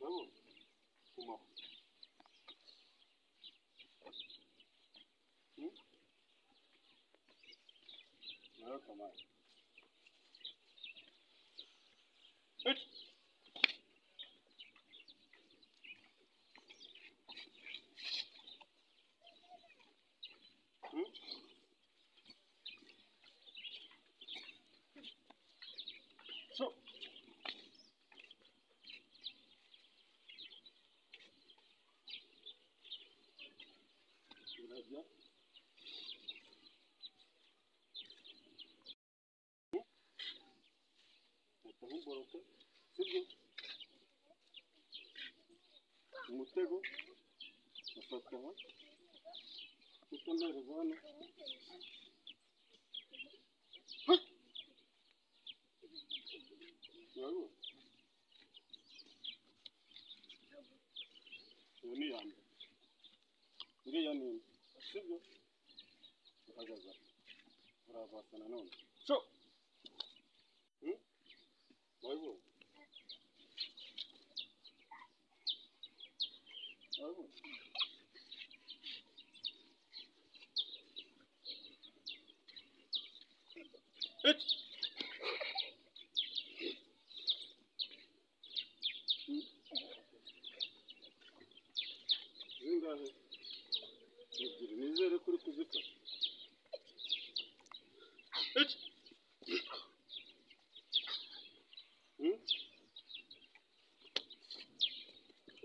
Bravo. Comment? Non, comment? So. Bien. Boroka. Sibyo. Umutego. Afataho. Utondereza hano. Yawo. Ni yande. Iriya ni sibyo. Agaza. Urabasana none. So. Wayo. Wayo. Zingahe? Ebyiri nizere kuri kuzifata.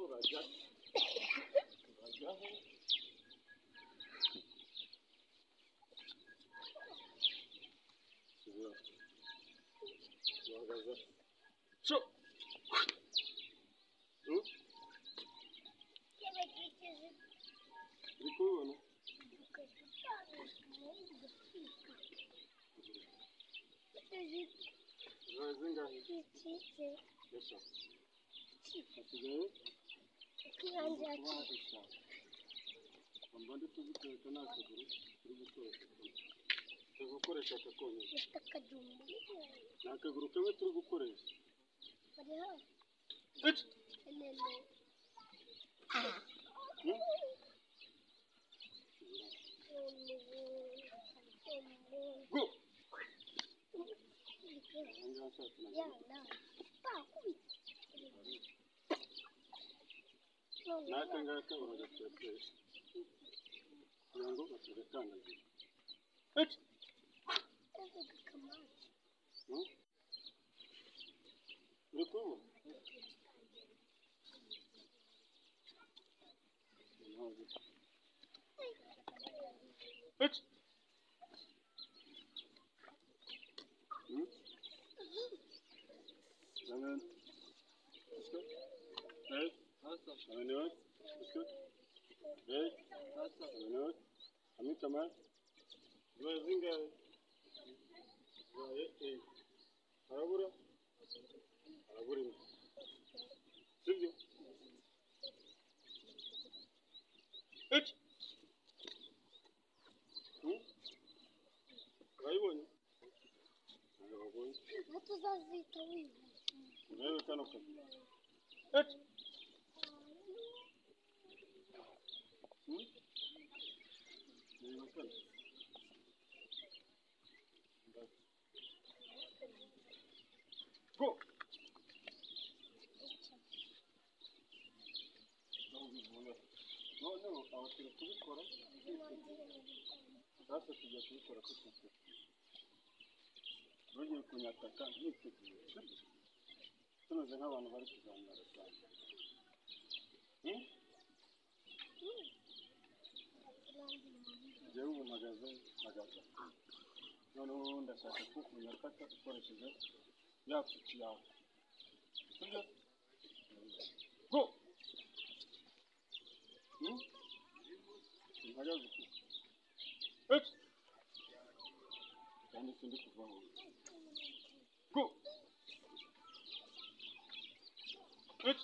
Urajya. Urajyaho. Uhagaze. So. Uri kubibona? Zingahe? Esa. Hasigaye? Mbandi tuziteka n'akaguru turi gukoresha. Turi gukoresha akakonyine. Ni akaguru kamwe turi gukoresha. Go! Naka ngaka uragateresha. Yango batugakandagira. Uri kubona? Zaman. Isko? Hey. Hasta. Aminot. Isko? Hey. Hasta. Aminot. Amin kaman. Dua zinga. Dua hey. Arabura. Arabura. Sibyo. Urayibonye? Urabonye? Natuzazita wiwe. Urebe kano kazi. Go! No, abakiriya kubikora. Sasa tujya kubikora kuko bagiye kunyataka nkiteguye. Tumeze nk'abantu bari kuganira cyane. Jewe ubu mpagaze. Noneho ndashaka ko unyataka ukoresheje ya piki yawe. Sibyo? Go! Mpagaze uko. Kandi sindi kuvaho. Go! Right?